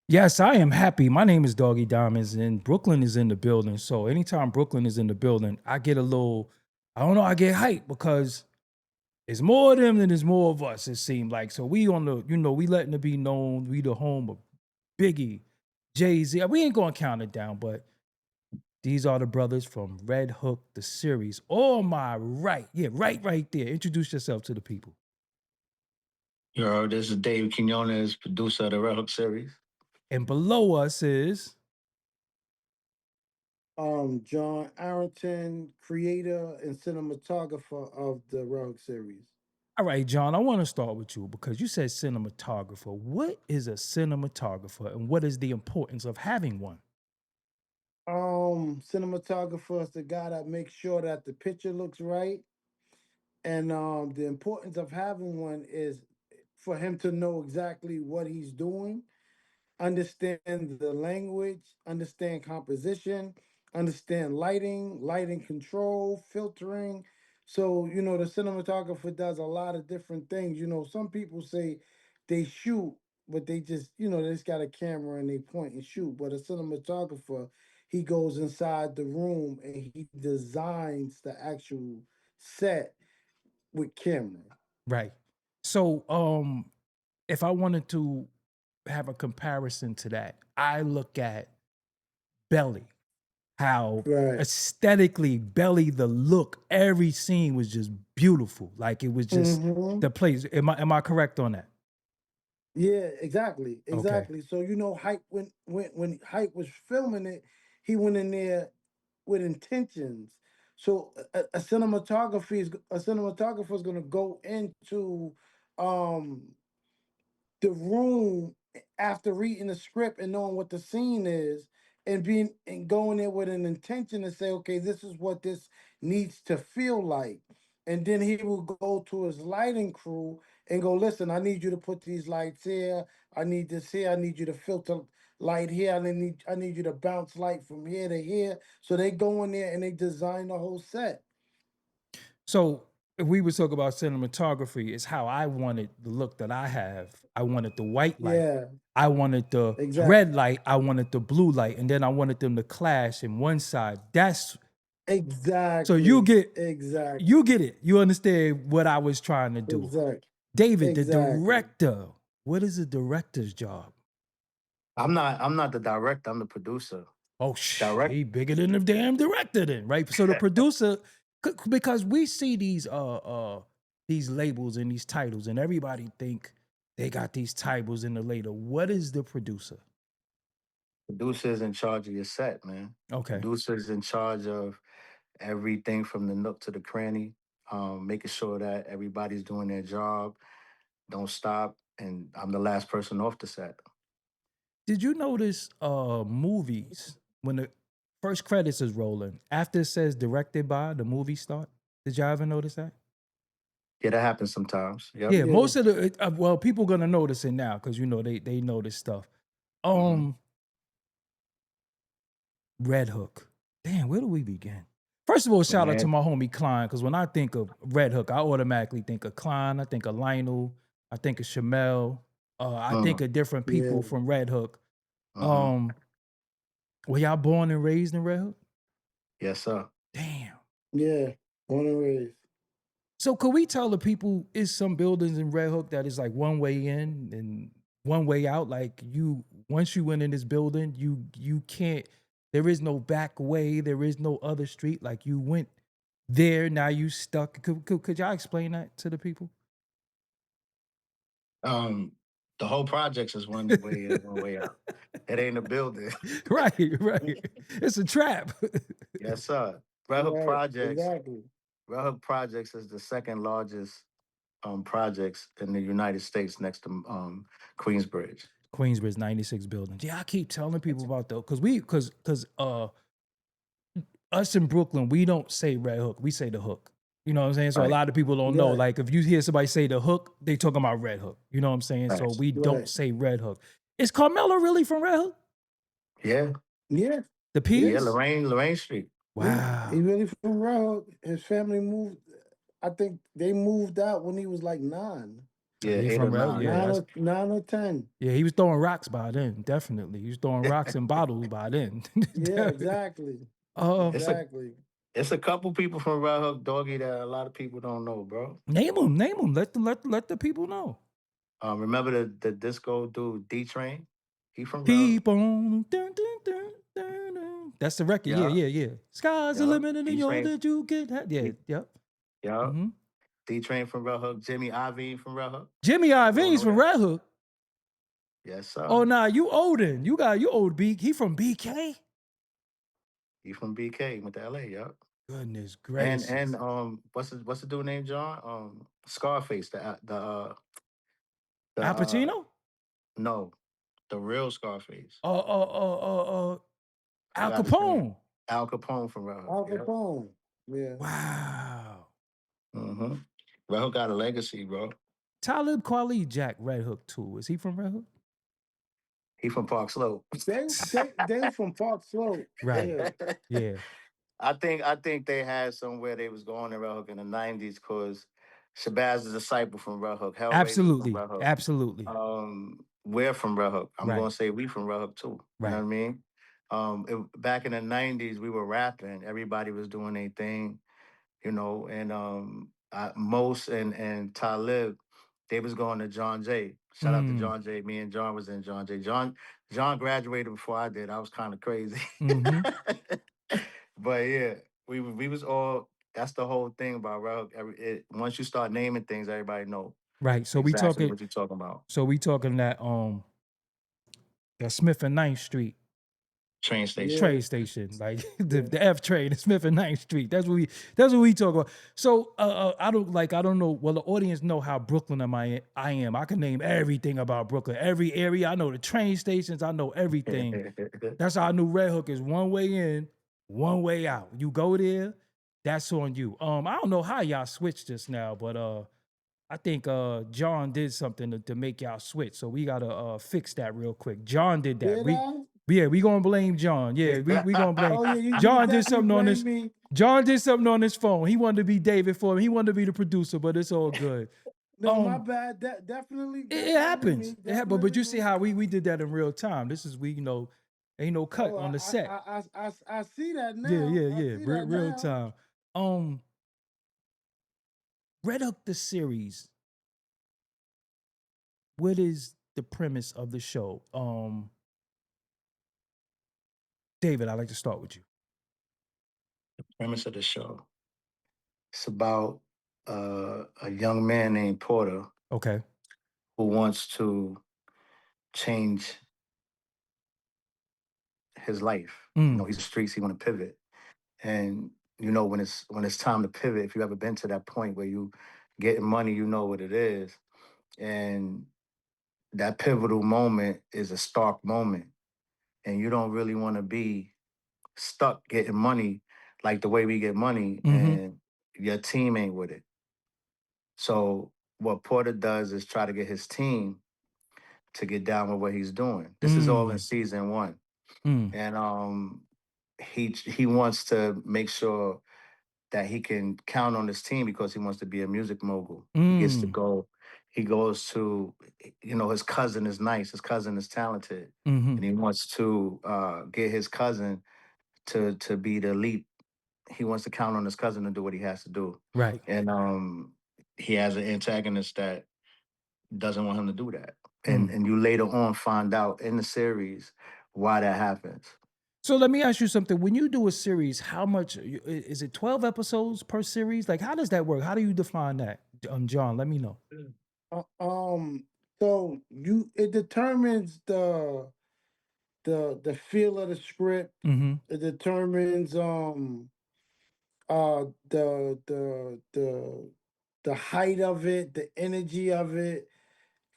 Yes, I am happy. My name is Doggie Diamonds, and Brooklyn is in the building. So anytime Brooklyn is in the building, I get a little, I don't know, I get hyped because it's more of them than there's more of us, it seemed like. So we on the, we letting it be known, we the home of Biggie, Jay-Z. We ain't gonna count it down, but these are the brothers from Red Hook, the series. Oh my right. Yeah, right there. Introduce yourself to the people. Yo, this is Dave Quinones, producer of the Roode Hoek series. And below us is, John Arrington, creator and cinematographer of the Rogue series. all right, John, I want to start with you because you said cinematographer. What is a cinematographer and what is the importance of having one? Cinematographer is the guy that makes sure that the picture looks right. And the importance of having one is for him to know exactly what he's doing, understand the language, understand composition, understand lighting, lighting control, filtering. So, the cinematographer does a lot of different things. Some people say they shoot, but they just got a camera and they point and shoot. But a cinematographer, he goes inside the room and he designs the actual set with camera. Right. So if I wanted to have a comparison to that, I look at Belly, how Right. aesthetically Belly, the look, every scene was just beautiful. Like it was just Hmm. the place. Am I correct on that? Yeah, exactly, Okay. exactly. So Hype when Hype was filming it, he went in there with intentions. So a cinematographer is going to go into um the room after reading the script and knowing what the scene is and being and going in with an intention to say, okay, this is what this needs to feel like. And then he will go to his lighting crew and go, listen, I need you to put these lights here. I need this here. I need you to filter light here. I need you to bounce light from here to here. So they go in there and they design the whole set. So if we would talk about cinematography, it's how I wanted the look that I have. I wanted the white light. Yeah, I wanted the exactly. red light. I wanted the blue light. And then I wanted them to clash in one side. That's so Exactly. you Exactly. get it. You understand what I was trying to do. Exactly. David, the Exactly. director. What is a director's job? I'm not the director, I'm the producer. Oh, Direct he bigger than the damn director then, right? So the producer, because we see these labels and these titles, and everybody think they got these titles in the label. What is the producer? Producer's in charge of your set, man. Okay. Producer's in charge of everything from the nook to the cranny, making sure that everybody's doing their job, don't stop, and I'm the last person off the set. Did you notice movies when the first credits is rolling, after it says directed by, the movie start? Did y'all ever notice that? Yeah, that happens sometimes. Yep. Yeah, Yeah. most of the well, people gonna notice it now because they know this stuff. Hmm. Um, Red Hook. Damn, where do we begin? First of all, shout out to Man. my homie Klein, because when I think of Red Hook, I automatically think of Klein, I think of Lionel, I think of Shamel, I think Mm. of different people Yeah. from Red Hook. Hmm. Um, were y'all born and raised in Red Hook? Yes, sir. Damn. Yeah. Born and raised. So could we tell the people is some buildings in Red Hook that is like one way in and one way out? Like you once you went in this building, you can't there is no back way, there is no other street. Like you went there, now you stuck. Could y'all explain that to the people? Um, the whole projects is one way in, one way out. It ain't a building. Right. It's a trap. Yes, sir. Red Hook Right. Projects. Exactly. Red Hook Projects is the second largest projects in the United States next to Queensbridge. Queensbridge 96 buildings. Yeah, I keep telling people about those because us in Brooklyn, we don't say Red Hook, we say the Hook. You know what I'm saying? So a Right. lot of people don't know. Yeah. Like if you hear somebody say the Hook, they talking about Red Hook. You know what I'm saying? So Right. we don't Right. say Red Hook. Is Carmelo really from Red Hook? Yeah. Yeah. The Yeah. Yeah. P's? Lorraine Street. He Wow. really from Rogue. His family moved. I think they moved out when he was like 9. Yeah, He 8 or from Red Hook. 9. Yeah, Nine that's or 9 or 10. yeah. He was throwing rocks by then. Definitely, he was throwing rocks and bottles by then. Yeah, exactly. It's a Exactly. it's a couple people from Red Hook, Doggy, that a lot of people don't know, bro. Name them. Name them. Let the people know. Remember the disco dude D Train? He from Red Hook. Keep on. Dun, dun, dun, dun, dun. That's the record. Yeah, Yeah, yeah, yeah. Sky's the yeah. limit and D you Train. that you get. Yeah, D, yep. yeah. Mm-hmm. D Train from Red Hook. Jimmy Iovine from Red Hook. Jimmy People don't Iovine's know from that. Red Hook. Yes, Oh, sir. nah, you Odin. You old B. He from BK. He from BK, went to LA. Yeah. Goodness And gracious. what's the dude named John? Scarface, the Al Pacino? no, the real Scarface. Uh, uh, uh, Al Forgot his name. Capone. Al Capone from Red Hook. Al Yeah. Capone. Yeah. Wow. Mm-hmm. Red Hook got a legacy, bro. Talib Kweli Jack Red Hook too. Is he from Red Hook? He from Park Slope. They from Park Slope. Right. Yeah. Yeah. I think they had somewhere they was going in Red Hook in the '90s because Shabazz is a disciple from Red Hook. Hellraiser from Absolutely. Red Hook. Absolutely. We're from Red Hook. I'm Right. gonna say we from Red Hook too. You know what Right. I mean? Back in the '90s, we were rapping. Everybody was doing their thing, and Most and Talib, they was going to John Jay. Shout out to Mm. John Jay. Me and John was in John Jay. John graduated before I did. I was kind of crazy. Mm-hmm. But yeah, we was all. That's the whole thing about Red Hook. Once you start naming things, everybody know Right. So we exactly talking what you're talking about. that Smith and Ninth Street Train station. Yeah. train station, like the, Yeah. the F train, the Smith and Ninth Street. That's what we talk about. So I don't know. Well, the audience know how Brooklyn I am. I can name everything about Brooklyn, every area. I know the train stations. I know everything. That's how I knew Red Hook is one way in, one way out. You go there, that's on you. I don't know how y'all switched this now, but I think John did something to make y'all switch. So we gotta fix that real quick. John did that. Did I? We gonna blame John. Yeah, we gonna blame Oh yeah, you John did definitely something on blame this. me. John did something on his phone. He wanted to be David for him. He wanted to be the producer, but it's all good. No, my Um, bad. Definitely, it definitely happens. me. It happened. But Definitely you see me. how we did that in real time. This is ain't no cut Oh, on the set. I see that Yeah, now. yeah, I yeah. see Real, that real now. time. Red Hook the series. What is the premise of the show? David, I'd like to start with you. Premise of the show. It's about a young man named Porter Okay. who wants to change his life. Mm. He's streets. He want to pivot, and when it's time to pivot. If you ever been to that point where you getting money, you know what it is, and that pivotal moment is a stark moment, and you don't really want to be stuck getting money like the way we get money, Mm-hmm. and your team ain't with it. So what Porter does is try to get his team to get down with what he's doing. This is all in Mm. season one, Mm. and he wants to make sure that he can count on his team because he wants to be a music mogul. He gets to Mm. go. He goes to, his cousin is nice. His cousin is talented, Mm-hmm. and he wants to get his cousin to be the leap. He wants to count on his cousin to do what he has to do, Right. and he has an antagonist that doesn't want him to do that. And Mm. and you later on find out in the series why that happens. So let me ask you something. When you do a series, how much is it? 12 episodes per series? Like, how does that work? How do you define that? John, let me know. Uh, um. So it determines the feel of the script. Mm-hmm. It determines the height of it, the energy of it.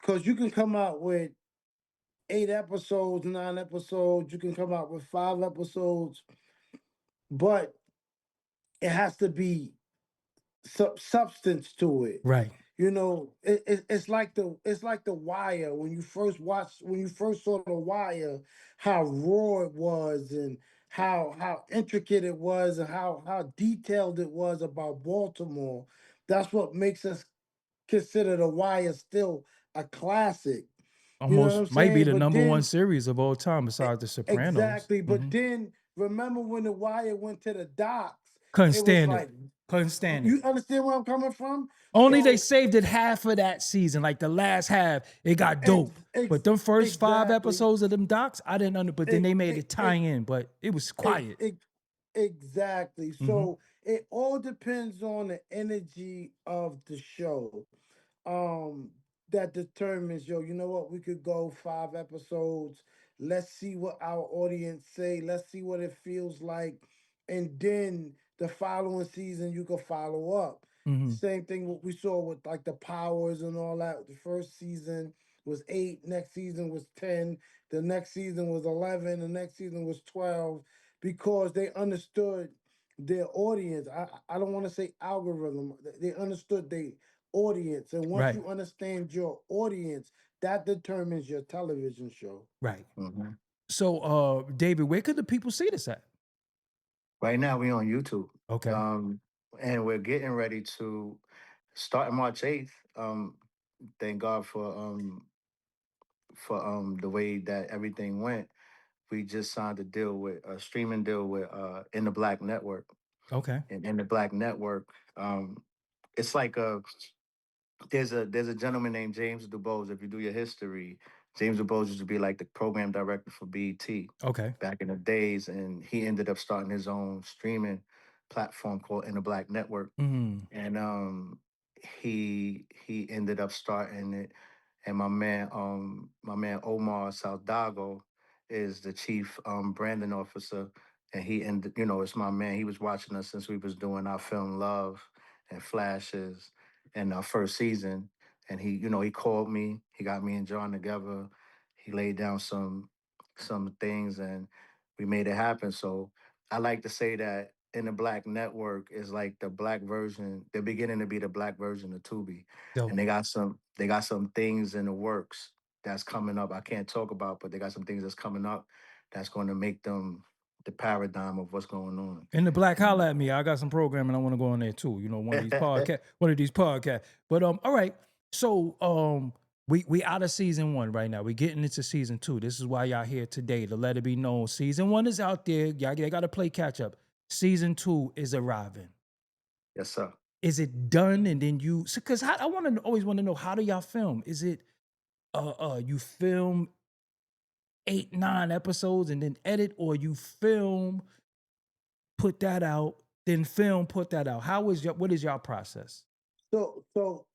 Because you can come out with 8 episodes, 9 episodes. You can come out with 5 episodes, but it has to be substance to it. Right. It's like the Wire. When you first saw the Wire, how raw it was, and how intricate it was, and how detailed it was about Baltimore. That's what makes us consider The Wire still a classic. You know what I'm Almost might be saying? the But number one then series of all time e- besides The Sopranos. exactly. But then remember when The Wire went to the docks? Couldn't It was stand it. like, Couldn't stand it. you understand where I'm coming from? Only they So saved it half of that season, like the last half. It got ex, dope. But ex, them first 5 exactly. episodes of them docs, I didn't under. But then Ex, they made ex, it tie ex, in, but it was quiet. ex, exactly. Hmm. So it all depends on the energy of the show. Um, that determines, yo, you know what, we could go 5 episodes. Let's see what our audience say. Let's see what it feels like. And then the following season you can follow up. Hmm. Same thing what we saw with like the powers and all that. The first season was 8, next season was 10, the next season was 11, the next season was 12, because they understood their audience. I don't want to say algorithm. They understood their audience. And once Right, you understand your audience, that determines your television show. right. Mhm. So, David, where could the people see this at? Right now, we on YouTube, Okay, um, and we're getting ready to start March 8th. Thank God for the way that everything went. We just signed a streaming deal with In the Black Network, okay, and In the Black Network, it's like there's a gentleman named James DuBose. If you do your history, James DuBose used to be like the program director for BET okay. back in the days, and he ended up starting his own streaming platform called In the Black Network. Mm, And he ended up starting it. And my man Omar Saldago is the chief branding officer, and he ended, it's my man. He was watching us since we was doing our film Love and Flashes and our first season. And he called me. He got me and John together. He laid down some things, and we made it happen. So I like to say that In the Black Network is like the black version. They're beginning to be the black version of Tubi, and dope. they got some things in the works that's coming up. I can't talk about, but they got some things that's coming up that's going to make them the paradigm of what's going on. In the black, And holla at me. I got some programming I want to go on there too. One of these podcasts, one of these podcasts. But all right. So we out of season 1 right now. We getting into season 2. This is why y'all here today, to let it be known. Season 1 is out there. Y'all they gotta play catch up. Season 2 is arriving. yes, sir. Is it done? And then because I always want to know, how do y'all film? Is it you film 8, 9 episodes and then edit, or you film, put that out, then film, put that out? What is y'all process? So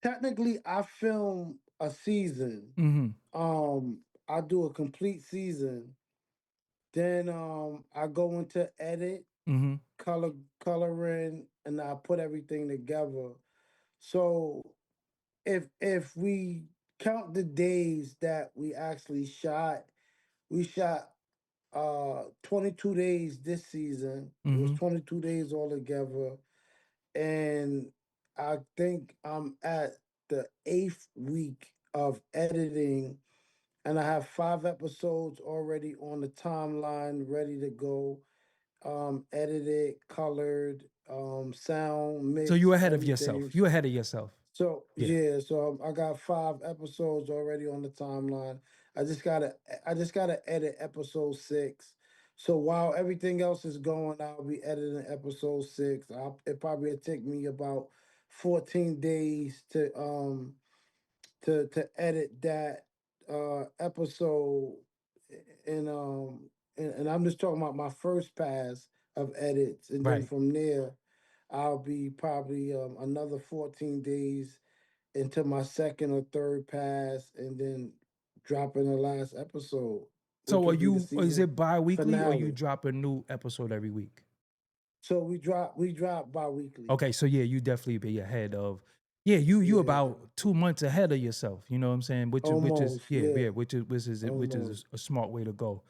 technically I film a season. Mm-hmm. I do a complete season. Then I go into edit, Mm-hmm. coloring, and I put everything together. So if we count the days that we actually shot, we shot 22 days this season. It was Mm-hmm. 22 days altogether. And I think I'm at the 8th week of editing, and I have 5 episodes already on the timeline ready to go. Edited, colored, sound, So you mixed, ahead of yourself. everything. You ahead of yourself. So Yeah. yeah, so I got 5 episodes already on the timeline. I just gotta edit episode 6. So while everything else is going, I'll be editing episode 6. It probably will take me about 14 days to edit that episode. And I'm just talking about my first pass of edits, and then Right. from there I'll be probably another 14 days into my second or third pass, and then dropping the last episode, which So will be the is season it bi-weekly, or you finale. drop a new episode every week? So we drop bi-weekly. Okay, so yeah, you definitely be ahead of. Yeah, you Yeah, about 2 months ahead of yourself. You know what I'm saying? Which is almost. yeah, Yeah, yeah, which is almost. a smart way to go.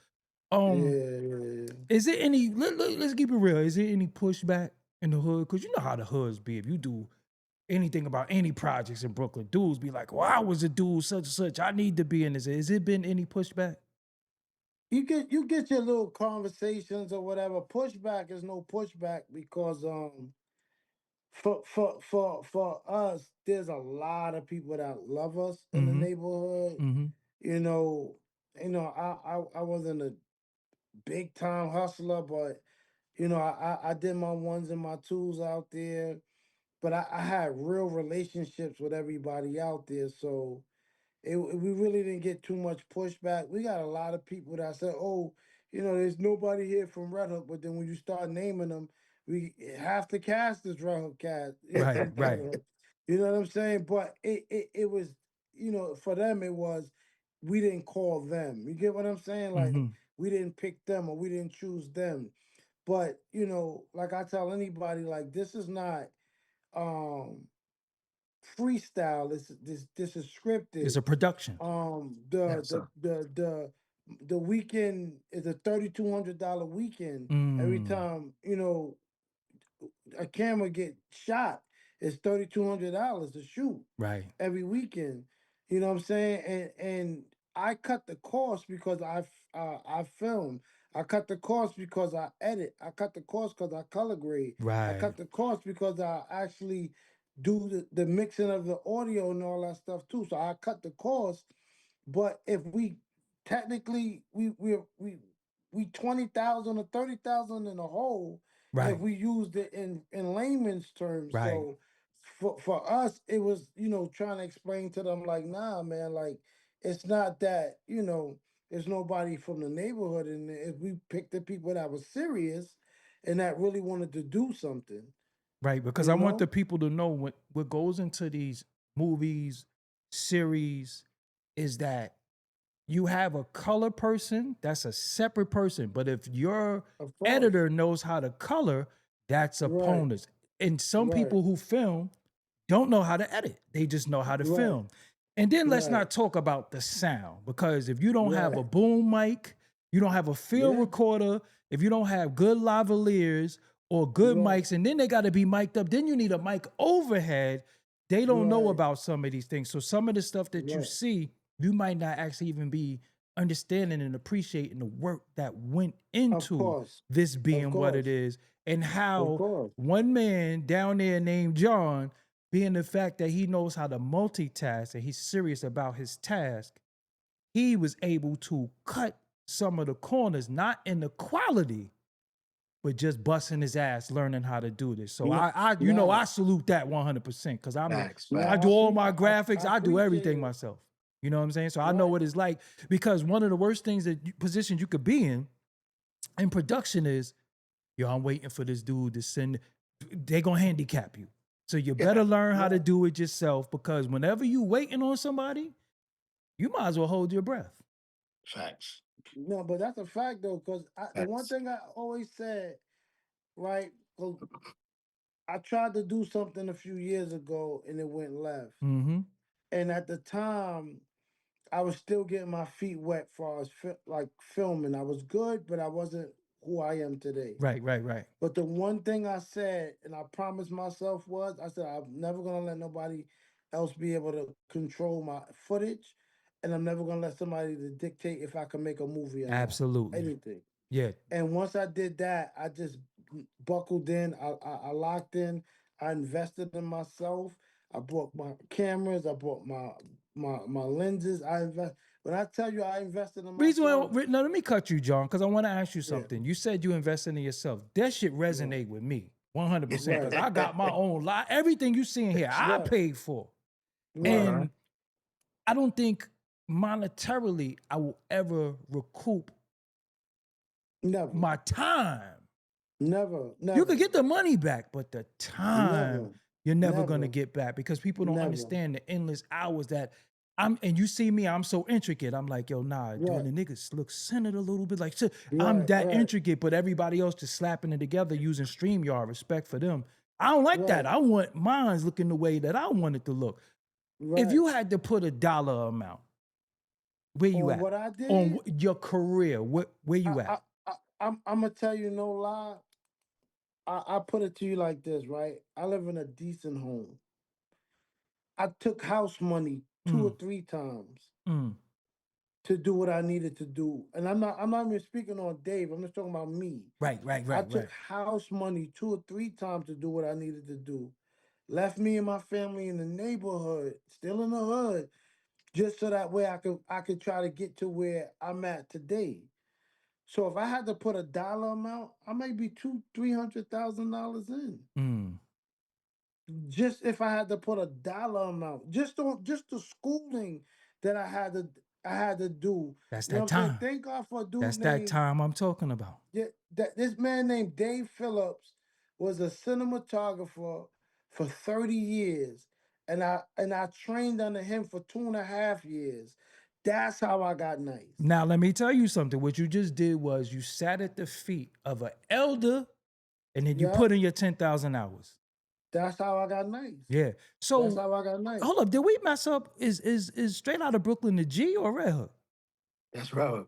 Yeah, Um, yeah, yeah. is it any? Let's keep it real. Is there any pushback in the hood? Because you know how the hoods be. If you do anything about any projects in Brooklyn, dudes be like, "Well, I was a dude such and such. I need to be in this." Has it been any pushback? You get your little conversations or whatever. Pushback is no pushback because For us, there's a lot of people that love us in the Mm-hmm. neighborhood. Mm-hmm. You know, I wasn't a big time hustler, but I did my ones and my twos out there. But I had real relationships with everybody out there, so we really didn't get too much pushback. We got a lot of people that said, "Oh, there's nobody here from Red Hook," but then when you start naming them, we half the cast is Red Hook cast. Right, right. You know what I'm saying? But it was, for them it was, we didn't call them. You get what I'm saying? Like Mm-hmm. we didn't pick them or we didn't choose them. But like I tell anybody, like this is not um freestyle. This is It's scripted. a production. The Yes, the sir. the the the weekend is a $3,200 weekend. Every Mm, time a camera get shot, it's $3,200 to shoot right, every weekend. You know what I'm saying? And I cut the cost because I film. I cut the cost because I edit. I cut the cost because I color grade. I right, cut the cost because I actually do the mixing of the audio and all that stuff too. So I cut the cost, but if we technically we 20,000 or 30,000 in a hole if right, we used it in layman's terms. right, So for us, it was trying to explain to them like, nah, man, like it's not that there's nobody from the neighborhood, and if we picked the people that was serious and that really wanted to do something, right. Because I you want the know. people to know what goes into these movies, series, is that you have a color person, that's a separate person. But if your Of course, editor knows how to color, that's a right, bonus. And some right, people who film don't know how to edit. They just know how to right, film. And then let's right, not talk about the sound, because if you don't have a right. boom mic, you don't have a field Yeah, recorder, if you don't have good lavaliers or good right, mics, and then they got to be mic'd up, then you need a mic overhead. They don't know right, about some of these things. So some of the stuff that you right. see, you might not actually even be understanding and appreciating the work that went Of into course, this of being what it course, is, and of how course. one man down there named John, being the fact that he knows how to multitask and he's serious about his task, he was able to cut some of the corners, not in the quality, but just busting his ass learning how to do this. So No, I no, salute that 100% because Facts, no. I do I facts. all pre my graphics, I I do appreciate everything it. myself. You know what I'm saying? So I know Right, what it's like, because one of the worst things positions you could be in production is, yo, I'm waiting for this dude to send. They gonna handicap you. So you better learn how to right. do it yourself, because whenever you waiting on somebody, you might as well hold your breath. Facts, No, but that's a fact though, because the one facts. thing I always said, right? 'Cause I tried to do something a few years ago and it went left. Mm-hmm. And at the time, I was still getting my feet wet for as like filming. I was good, but I wasn't who I am today. Right, right, right. But the one thing I said, and I promised myself, was I said I'm never gonna let nobody else be able to control my footage, and I'm never gonna let somebody to dictate if I can make a movie or not. Absolutely. Anything. Yeah. And once I did that, I just buckled in. I locked in. I invested in myself. I bought my cameras. I bought my lenses. I invest. When I tell you I invested in Reason why, myself, now let me cut you, John, because I want to ask you yeah, something. You said you invested in yourself. That shit right, resonate with me 100%, because right, I got my own lot. Everything you see in here, I right, paid for. right. Uh-huh. And I don't think monetarily I will ever recoup Never, my time. never, You could never, get the money back, but the time never, you're never gonna never, get back, because people don't never. understand the endless hours that and you see me, I'm so intricate. I'm like, yo, nah, dude, Right, the niggas look centered a little bit. Like, shit, I'm right, that right, intricate, but everybody else just slapping it together using StreamYard. Respect for them. I don't like that. right, I want mine's looking the way that I want it to look. If right. you had to put a dollar amount, where you On at? what I On did, your career, where I, you I, at? I'm gonna tell you no lie. I put it to you like this, right? I live in a decent home. I took house money two or Mm, three times mm. to do what I needed to do. And I'm not even speaking on Dave. I'm just talking about me. Right, right, I right, took right. house money two or three times to do what I needed to do. left me and my family in the neighborhood, still in the hood, just so that way I could try to get to where I'm at today. So if I had to put a dollar amount, I might be $300,000 in. Mm, Just if I had to put a dollar amount, just the schooling that I had to do. that's You know that what I'm saying? time. Thank God for a dude That's that named time I'm talking about. that this man named Dave Phillips was a cinematographer for 30 years. And I trained under him for 2.5 years. That's how I got nice. Now let me tell you something. What you just did was you sat at the feet of an elder, and then you Yep. put in your 10,000 hours. That's how I got nice. Yeah. That's So how I got nice. hold up, did we mess up? Is straight out of Brooklyn the G or Red Hook? That's right.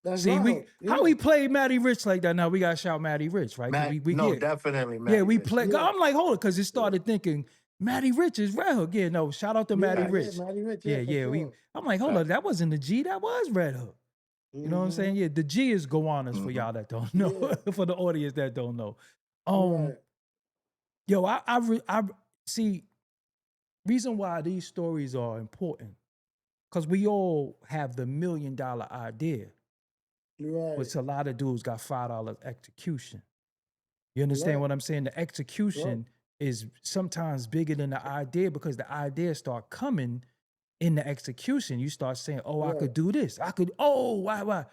That's See, Roode we Hook. how Yeah. we play Matty Rich like that now? We gotta shout Matty Rich, right? Because Matt, we no, get definitely yeah, Matty we Rich. play. Yeah. I'm like, hold it, because it Yeah. started thinking Matty Rich is Red Hook. Yeah, no, shout out to Matty Yeah, Facts. yeah, Rich. Matty Rich, Yeah, yeah, for yeah. sure. I'm like, hold up, Facts. that wasn't the G, that was Red Hook. You know what I'm saying? Mm-hmm. Yeah, the G is Gowanus for Hmm. y'all that don't know, Yeah. for the audience that don't know. Um, Right. yo, I see reason why these stories are important because we all have the $1 million idea, Right. which a lot of dudes got $5 execution. You understand Right. what I'm saying? The Right. execution is sometimes bigger than the idea because the ideas start coming in the execution. You start saying, "Oh, I Right. could do this. I could. Oh, why?"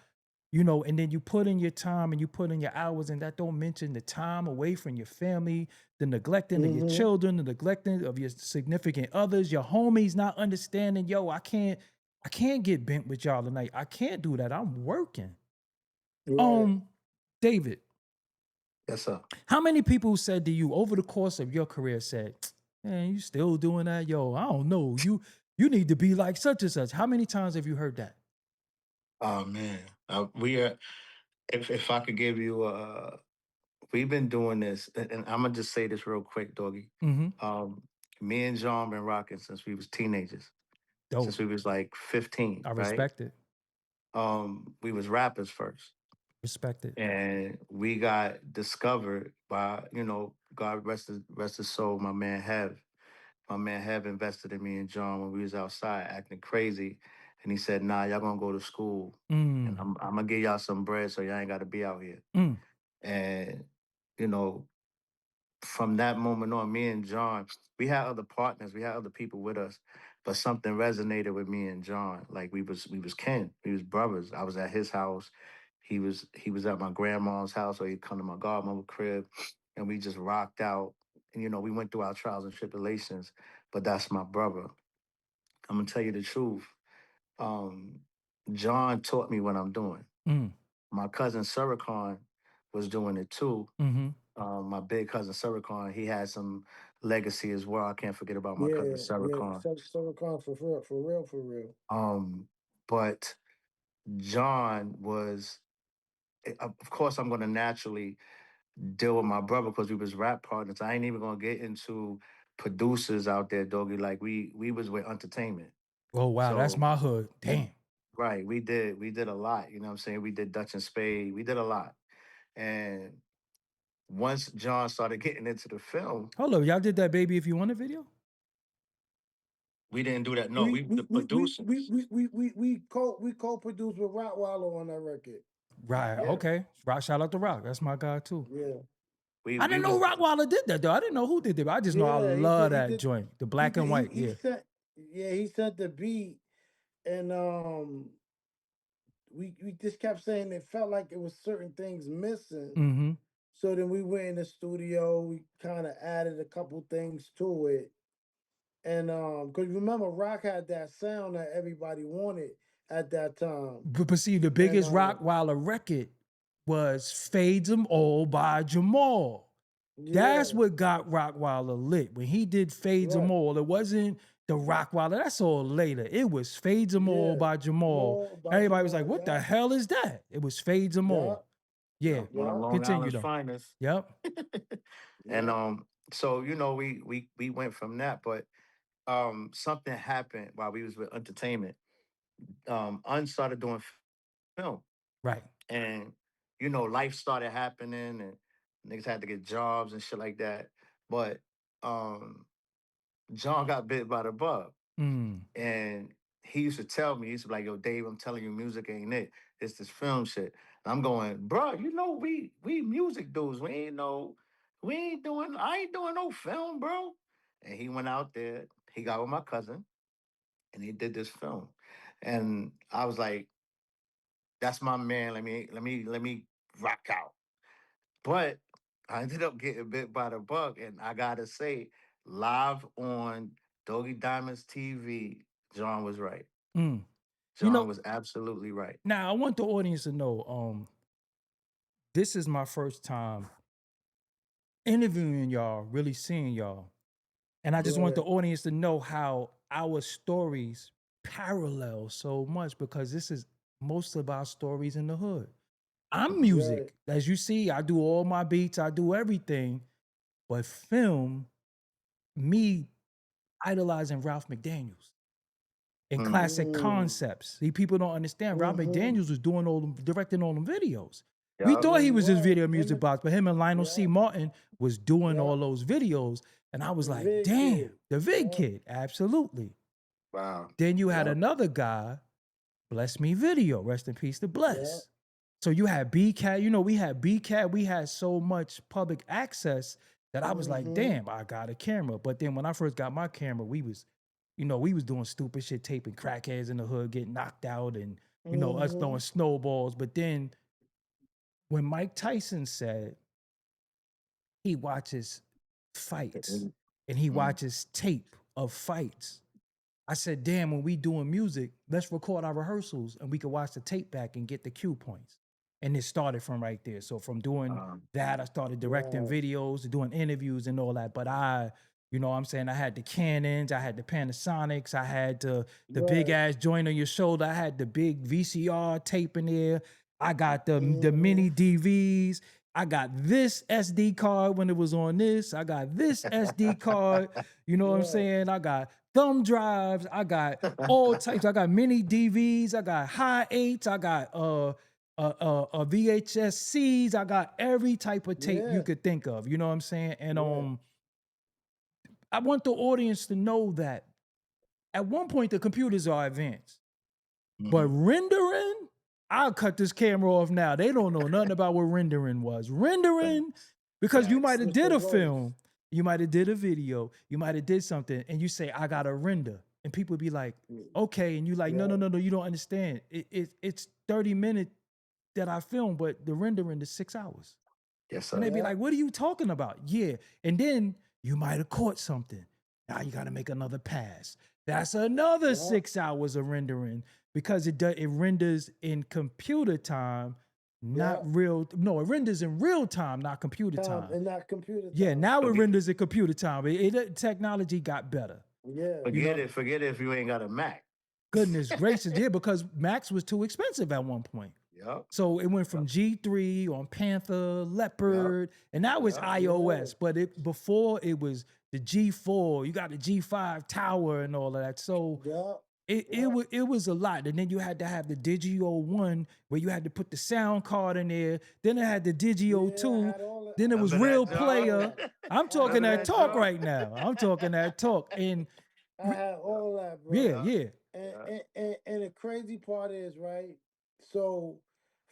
You know, and then you put in your time and you put in your hours, and that don't mention the time away from your family, the neglecting of your Mm-hmm. children, the neglecting of your significant others, your homies not understanding. Yo, I can't get bent with y'all tonight. I can't do that. I'm working. Right. Um, David, Yes, sir. how many people said to you over the course of your career said, "Man, you still doing that? Yo, I don't know. You need to be like such and such." How many times have you heard that? Oh man, we are. If I could give you, we've been doing this, and I'm gonna just say this real quick, doggy. Mm-hmm. Um, Me and John been rocking since we was teenagers, since Dope. we was like 15, I right? respect it. We was rappers first, Respect it. and we got discovered by, God rest his soul, my man Hev. My man Hev invested in me and John when we was outside acting crazy, and he said, "Nah, y'all gonna go to school, and Mm. I'm gonna give y'all some bread so y'all ain't got to be out here." Mm. And you know, from that moment on, me and John, we had other partners, we had other people with us, but something resonated with me and John. Like we was kin, we was brothers. I was at his house, he was at my grandma's house, or he'd come to my godmother's crib, and we just rocked out. And we went through our trials and tribulations, but that's my brother. I'm gonna tell you the truth. Um, John taught me what I'm doing. Mm. My cousin Suricon was doing it too. Mm-hmm. My big cousin Suricon, he had some legacy as well. I can't forget about my cousin Yeah. Yeah. Suricon. Silicon for real. For real. For real. But John was, of course, I'm going to naturally deal with my brother because we was rap partners. I ain't even going to get into producers out there, doggy. Like we was with entertainment. Oh wow, that's So my hood. Damn. right, we did a lot. You know what I'm saying? We did Dutch and Spade. We did a lot. And once John started getting into the film, Hold up, y'all did that baby if you want a video? we didn't do that. No, We we we the we we we producers. we co-produced with Rock Wallow on that record. Right. Yeah, Okay. Rock, shout out to Rock. That's my guy too. Yeah. we I we didn't know was Rockwaller did that though. I didn't know who did it. But I just know I Yeah. He love did. He that did. joint. The He black did. and He white. he Yeah. sent. Yeah. He sent the beat, and we just kept saying it felt like it was certain things missing. Mm-hmm. So then we went in the studio. We kind of added a couple things to it, and because remember, Rock had that sound that everybody wanted at that time, But see, the and biggest Rockwaller record was Fades 'Em All by Jamal. That's yeah, what got Rockwaller lit. When he did Fades 'Em right, All, it wasn't the Rockwaller. That's all later. It was Fades 'Em All yeah, by Jamal. more by Everybody was like, Jamal, what the yeah, hell is that? It was Fades 'Em yeah, All. Yeah. one of yeah, Long Continue Island's though. finest. Yep. And yeah, so we went from that, but something happened while we was with entertainment. Un started doing film, Right. and life started happening, and niggas had to get jobs and shit like that. But um John got bit by the bug. Mm. And he used to tell me, he used to be like, yo, Dave, I'm telling you, music ain't it. It's this film shit. And I'm going, bro, you know, we music dudes. I ain't doing no film, bro. And he went out there, he got with my cousin, and he did this film. And I was like, that's my man. Let me rock out. But I ended up getting bit by the bug, and I gotta say, live on Doggie Diamonds TV, John was right. Mm. You John know, was absolutely right. now I want the audience to know, this is my first time interviewing y'all, really seeing y'all. And I just want the Right, audience to know how our stories parallel so much because this is most of our stories in the hood. I'm Mhm. right. music. As you see, I do all my beats, I do everything, but film, me idolizing Ralph McDaniels and Mm. classic Mm, concepts. See, people don't understand. Ralph mm-hmm. McDaniels was doing all them, directing all them videos. We Yup. thought Yeah, he he was just was. video Him music and box, but him and Lionel C. yeah, Martin was doing yeah. all those videos. And I was The like, vid damn, kid. the Vid Yeah, Kid, absolutely. Wow. Then you had Yup. another guy, Bless Me Video, rest in peace to yeah. Bless. So you had BCAT, you know, we had BCAT, we had so much public access that I was like, Mm-hmm. damn, I got a camera. But then when I first got my camera, we was doing stupid shit, taping crackheads in the hood, getting knocked out, and us Mm-hmm. throwing snowballs. But then when Mike Tyson said he watches fights Mm. and he Mm. watches tape of fights, I said, damn, when we doing music, let's record our rehearsals and we could watch the tape back and get the cue points. And it started from right there. So from doing that, I started directing Right. videos, doing interviews and all that. But what I'm saying, I had the Canons, I had the Panasonics, I had the big Right. ass joint on your shoulder, I had the big VCR tape in there, I got the Mm-hmm. mini DVs. I got this SD card when it was on this. I got this SD card. You know what I'm Right. saying? I got thumb drives. I got all types. I got mini DVs. I got high eights. I got VHS-Cs. I got every type of tape you Yeah. could think of. You know what I'm saying? And Yeah. I want the audience to know that at one point the computers are advanced. But Mhm. rendering, I'll cut this camera off now. They don't know nothing about what rendering was. Rendering, Facts. because you might Facts. have It's the did a worst. film, you might have did a video, you might have did something, and you say, I got to render. And people be like, okay. And you like, no, no, Yeah. no, no, you don't understand. It's 30 minutes that I filmed, but the rendering is 6 hours. Yes, And sir. they'd be Yeah. like, what are you talking about? Yeah. And then you might have caught something. Now you got to make another pass. That's another Yeah. 6 hours of rendering because it renders in computer time, not Yeah. real. No, it renders in real time, not computer Time time. and not computer Yeah, time. now it Forget, renders in computer time. Technology got better. Yeah. You forget know, it. Forget it if you ain't got a Mac. goodness gracious, yeah, because Max was too expensive at one point. Yup. So it went from Yup. G3 on Panther, Yup. Leopard, and now it's Yup. Yeah. iOS. But before it was the G4, you got the G5 tower and all of that. So Yeah. it it Yeah. was it was a lot. And then you had to have the Digio 1 where you had to put the sound card in there. Then it had the Digio Yeah. 2. Then it was Remember Real that, I had all John? Player. that. I'm I talking had Remember that all that, talk that. John? right now. I'm talking that talk. And I had Yup. all that, yeah, bro. Yup. yeah. And Yup. and, and the crazy part is, right? So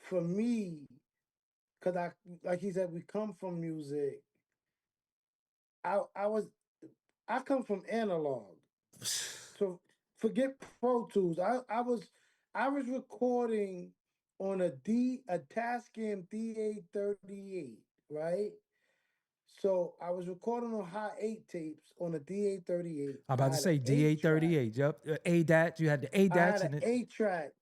for me, because I like he said, we come from music. I was I come from analog. So forget Pro Tools. I was recording on a Tascam DA38, right? So I was recording on high 8 tapes on a DA38. I'm I about to had an say 8 track. DA38. Yep. ADAT. You had the I had ADATs an and it. 8 track.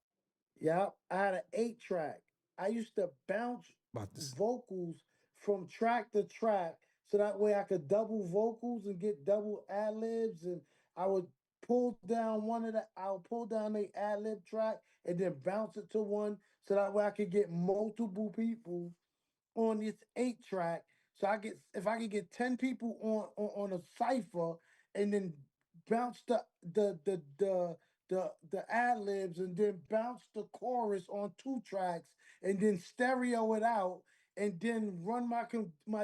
Yep, I had an 8 track. I used to bounce About this. vocals from track to track so that way I could double vocals and get double ad libs. And I would I would pull down the ad lib track and then bounce it to one so that way I could get multiple people on this 8 track. So if I could get 10 people on a cipher and then bounce the ad libs and then bounce the chorus on 2 tracks and then stereo it out and then run my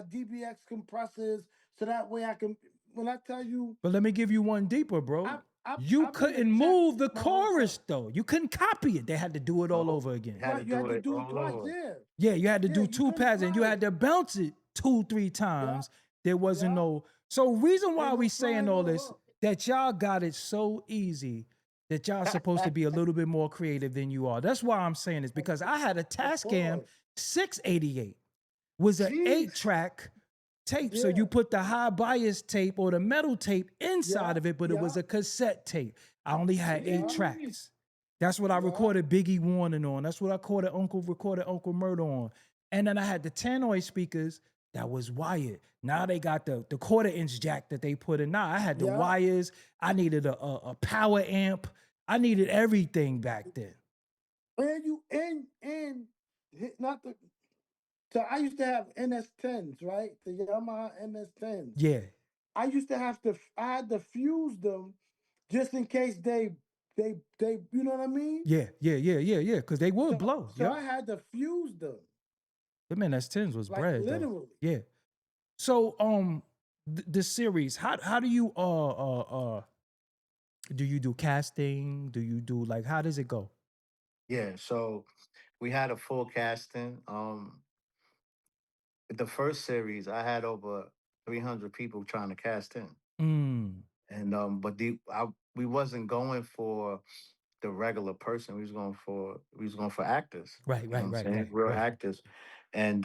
DBX compressors so that way I can when I tell you, But let me give you one deeper, bro. You I've been couldn't attacked move the my whole chorus time. though. You couldn't copy it. They had to do it all Oh, over again. had to Right, you had do to it do it all twice. over. Yeah, Yeah, you had to yeah, do you two couldn't pads and you fly had it. to bounce it 2-3 Yeah, times. There wasn't yeah. no. So reason why Ain't no we saying flying all no this hook. that y'all got it so easy that y'all supposed to be a little bit more creative than you are. That's why I'm saying this because I had a Of Tascam course. 688 was an Jeez. 8-track tape. So you Yeah, put the high bias tape or the metal tape inside yeah, of it, but it was yeah, a cassette tape. I only had 8 yeah, tracks. That's what I yeah, recorded Biggie Warning on. That's what I recorded Uncle Murder on. And then I had the Tannoy speakers that was wired. Now they got the 1/4-inch jack that they put in. Now I had the yeah. wires. I needed a power amp. I needed everything back then. And you not the. So I used to have NS10s, right? The Yamaha NS10s. Yeah, I used to have to. I had to fuse them just in case they. You know what I mean? yeah. Because they would So blow. so Yep. I had to fuse them The man that's tens was like bread though. literally. Yeah. So the series, how do you do you do casting? Do you do like how does it go? Yeah, so we had a full casting. The first series, I had over 300 people trying to cast in, Mm, and but we wasn't going for the regular person. We was going for actors. right, You know what right, I'm right, saying? right, Real right, actors, and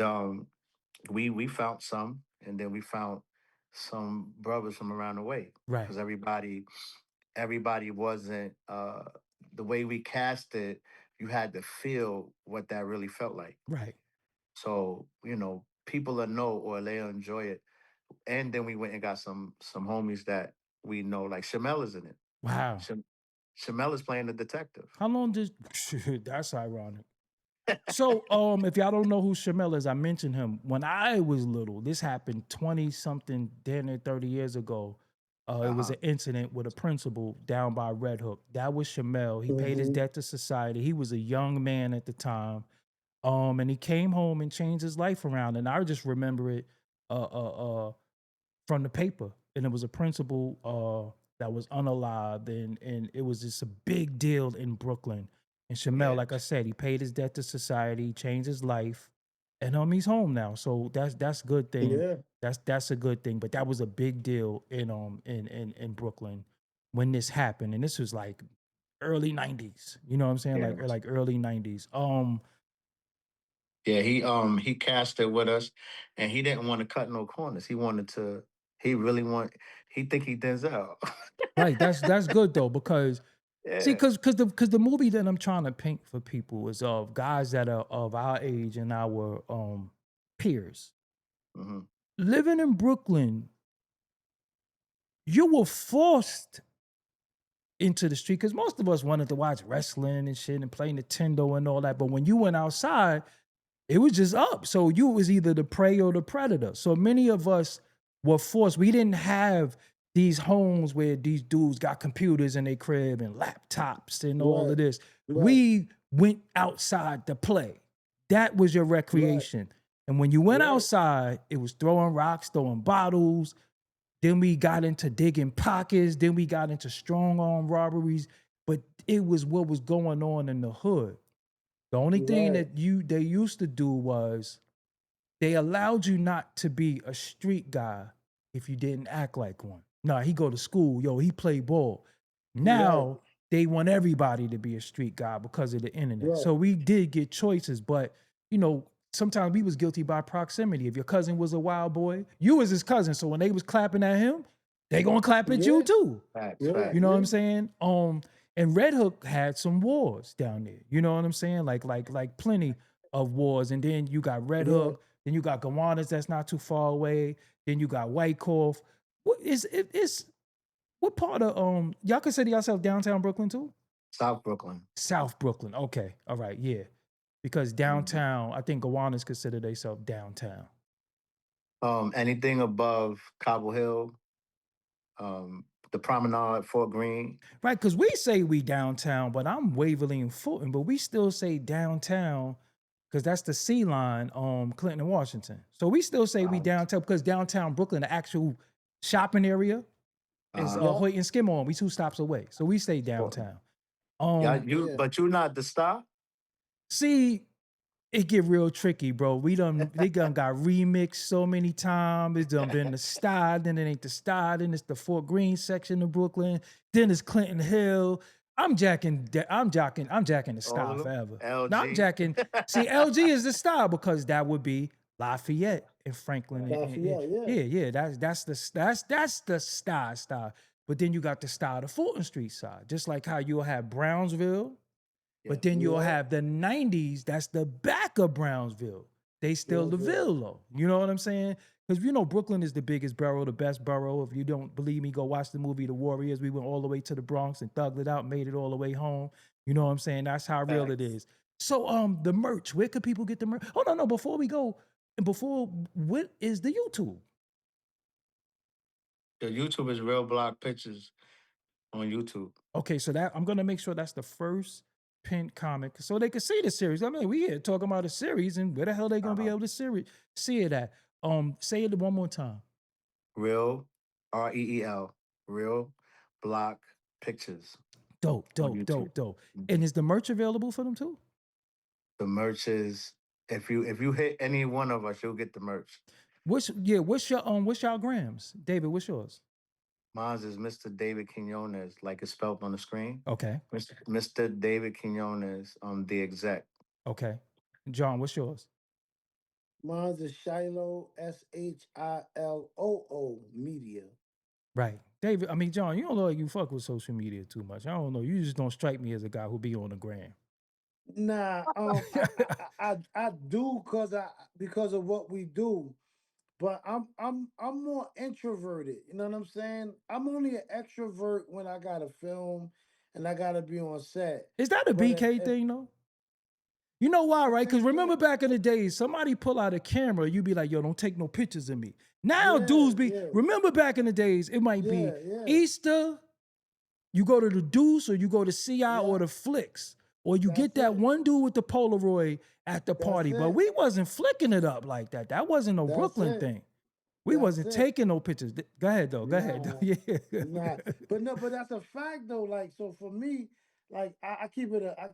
we found some, and then we found some brothers from around the way right, because everybody wasn't the way we cast it. You had to feel what that really felt like. right. So people will know or they'll enjoy it. And then we went and got some homies that we know, like Shamel is in it. Wow. Sham- Shamel is playing the detective. How long did that's ironic. So if y'all don't know who Shamel is, I mentioned him when I was little. This happened 20 something, damn near 30 years ago. It was Uh-huh. an incident with a principal down by Red Hook. That was Shamel. He paid his Mm-hmm. debt to society. He was a young man at the time. And he came home and changed his life around. And I just remember it uh, uh, uh, from the paper. And it was a principal that was unalived. And it was just a big deal in Brooklyn. And Shamel, Yeah. like I said, he paid his debt to society, changed his life. And he's home now. So that's a good thing. Yeah, That's a good thing. But that was a big deal in Brooklyn when this happened. And this was like early 90s. You know what I'm saying? Yeah. Like early 90s. Yeah, he cast it with us, and he didn't want to cut no corners. He really he think he Denzel. Right. That's good though, because see, Yeah. because the movie that I'm trying to paint for people is of guys that are of our age and our peers. Hmm. Living in Brooklyn, you were forced into the street because most of us wanted to watch wrestling and shit and play Nintendo and all that. But when you went outside, it was just up. So you was either the prey or the predator. So many of us were forced. We didn't have these homes where these dudes got computers in their crib and laptops and all right, of this. right, We went outside to play. That was your right, recreation. And when you went right, outside, it was throwing rocks, throwing bottles. Then we got into digging pockets. Then we got into strong arm robberies. But it was what was going on in the hood. The only thing right. that they used to do was they allowed you not to be a street guy if you didn't act like one. Nah, he go to school, yo, he play ball. Right, Now they want everybody to be a street guy because of the internet. right. So we did get choices, but sometimes we was guilty by proximity. If your cousin was a wild boy, you was his cousin. So when they was clapping at him, they gonna clap at you Yeah, too. Facts, yeah, You facts. know what I'm yeah, saying? And Red Hook had some wars down there. You know what I'm saying? Like plenty of wars. And then you got Red yeah. Hook. Then you got Quinones that's not too far away. Then you got Wyckoff. What is it? It's what part of y'all consider yourself downtown Brooklyn too? South Brooklyn. South Brooklyn. Okay, all right, yeah. Because Mhm. downtown, I think Gowanus consider themselves downtown. Anything above Cobble Hill, the Promenade, Fort Greene. Right, because we say we downtown, but I'm Waverly and Fulton, but we still say downtown because that's the C line, Clinton and Washington. So we still say we Wow. downtown because downtown Brooklyn, the actual shopping area is Uh-huh. Hoyt and Skidmore. We 2 stops away, so we stay downtown. Yeah, Yeah. but you not the star. See, it get real tricky, bro. They done got remixed so many times. It's done been the style, then it ain't the style, then it's the Fort Greene section of Brooklyn, then it's Clinton Hill. I'm jacking the All style of them. forever. Now I'm LG. jacking. See, LG is the style because that would be Lafayette and Franklin. Lafayette, yeah. Yeah. That's the style. But then you got the style, the Fulton Street side, just like how you'll have Brownsville. But then you'll Yeah. have the 90s, that's the back of Brownsville. They still the Brownsville. Ville, though. You know what I'm saying? Because you know Brooklyn is the biggest borough, the best borough. If you don't believe me, go watch the movie The Warriors. We went all the way to the Bronx and thugged it out, made it all the way home. You know what I'm saying? That's how real it Facts. is. So the merch, where could people get the merch? Oh, no, before we go, what is the YouTube? The YouTube is Real Block Pictures on YouTube. Okay, so that I'm gonna make sure that's the first pinned comic so they can see the series. I mean, we here talking about a series, and where the hell they gonna be able to see it at? Say it one more time. Real REEL. Real Block Pictures. Dope. On YouTube. And is the merch available for them too? The merch is if you hit any one of us, you'll get the merch. What's y'all grams? David, what's yours? Mine is Mr. David Quinones, like it's spelled on the screen. Okay. Mr. David Quinones, the exec. Okay. John, what's yours? Mine's is Shiloh, SHILOO Media. Right. David, I mean, John, you don't look like you fuck with social media too much. I don't know. You just don't strike me as a guy who be on the gram. Nah, I do because of what we do, but I'm more introverted. You know what I'm saying? I'm only an extrovert when I gotta film and I gotta be on set. Is that a But BK thing though? You know why, right? Because think remember so. back in the days, somebody pull out a camera, you be like, yo, don't take no pictures of me. Now dudes be, remember back in the days, it might be Easter, you go to the Deuce or you go to CI or the Flicks, or you get that one dude with the Polaroid at the party. But we wasn't flicking it up like that. That wasn't no Brooklyn thing. We wasn't taking no pictures. Go ahead though. Go ahead. Though. Yeah. Nah. But that's a fact though. Like, so for me, like I keep it a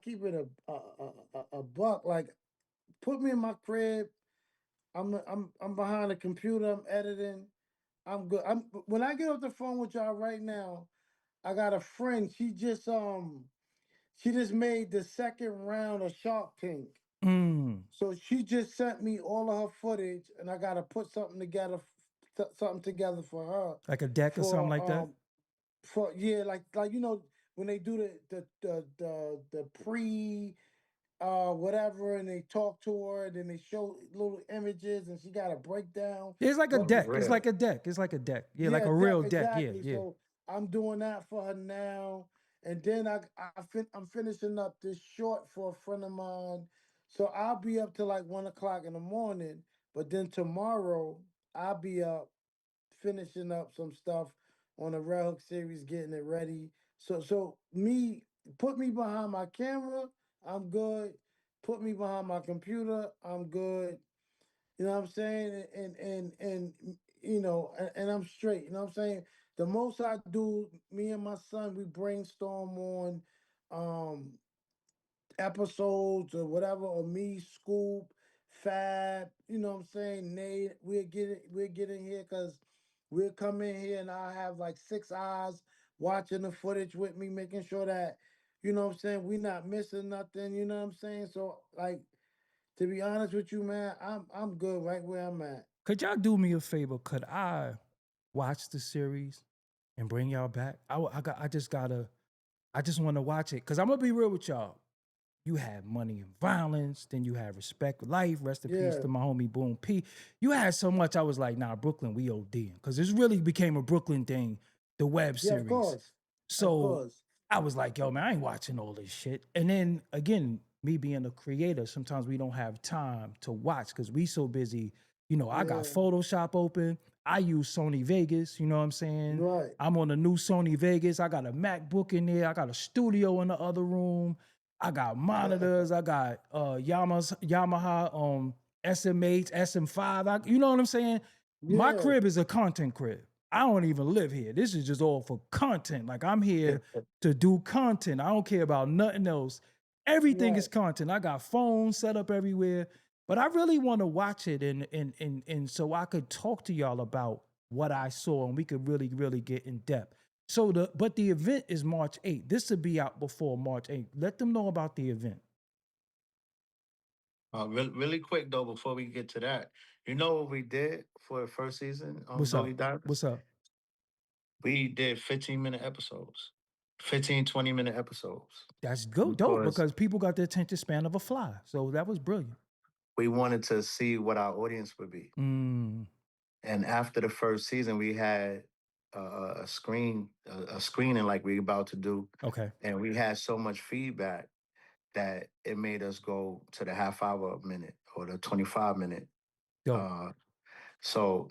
buck. Like, put me in my crib. I'm behind the computer. I'm editing. I'm good. When I get off the phone with y'all right now, I got a friend. She just made the second round of Shark Tank. So she just sent me all of her footage, and I gotta put something together for her. Like a deck or something like that. Like you know when they do the pre whatever, and they talk to her, then they show little images, and she got a breakdown. It's like a deck. It's like a deck. It's like a deck. Yeah, like a real deck. Exactly. Yeah. So I'm doing that for her now, and then I'm finishing up this short for a friend of mine. So I'll be up till like 1 o'clock in the morning. But then tomorrow I'll be up finishing up some stuff on the Roode Hook series, getting it ready. So put me behind my camera, I'm good. Put me behind my computer, I'm good. You know what I'm saying? And you know, and I'm straight. You know what I'm saying? The most I do, me and my son, we brainstorm on episodes or whatever, or me, Scoop, Fab, you know what I'm saying? Nate, we'll get in here because we'll come in here and I'll have like 6 eyes watching the footage with me, making sure that, you know what I'm saying, we not missing nothing, you know what I'm saying? So like, to be honest with you, man, I'm good right where I'm at. Could y'all do me a favor? Could I watch the series and bring y'all back? I just want to watch it because I'm gonna be real with y'all. You had Money and Violence, then you had Respect Life, rest in peace to my homie Boom P. You had so much, I was like, nah, Brooklyn, we ODing. Because this really became a Brooklyn thing, the web series. Of course. So I was like, yo, man, I ain't watching all this shit. And then again, me being a creator, sometimes we don't have time to watch because we so busy. You know, I got Photoshop open. I use Sony Vegas, you know what I'm saying? Right. I'm on the new Sony Vegas. I got a MacBook in there. I got a studio in the other room. I got monitors. I got Yamaha SMH, SM5. You know what I'm saying? My crib is a content crib. I don't even live here. This is just all for content. Like I'm here to do content. I don't care about nothing else. Everything is Right. content. I got phones set up everywhere, but I really want to watch it and so I could talk to y'all about what I saw and we could really really get in depth. So the event is March 8th. This will be out before March 8th. Let them know about the event. Really quick though, before we get to that, you know what we did for the first season on What's Doggy up? Diamonds? What's up? We did 15-minute episodes, 15-20 minute episodes, That's good, dope, because because people got the attention span of a fly. So that was brilliant. we wanted to see what our audience would be. Mm, And after the first season, we had a screening like we're about to do, okay, and we had so much feedback that it made us go to the half hour minute or the 25 minute. dope. Uh, so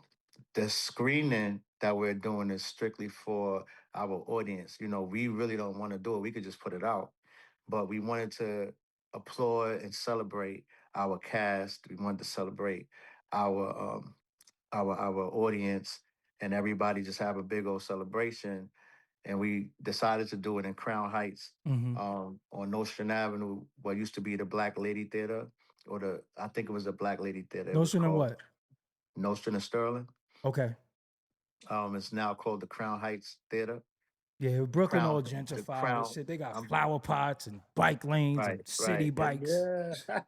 the screening that we're doing is strictly for our audience. You know, we really don't want to do it. We could just put it out, but we wanted to applaud and celebrate our cast. We wanted to celebrate our our audience, and everybody just have a big old celebration. And we decided to do it in Crown Heights, Mm-hmm. on Nostrand Avenue, what used to be the Black Lady Theater, or I think it was the Black Lady Theater. It was Notion and called what? Nostrand and Sterling. Okay. It's now called the Crown Heights Theater. Yeah, Brooklyn all The gentrified and Crown. shit. They got I'm flower pots and bike lanes right, and city right. bikes. Yeah.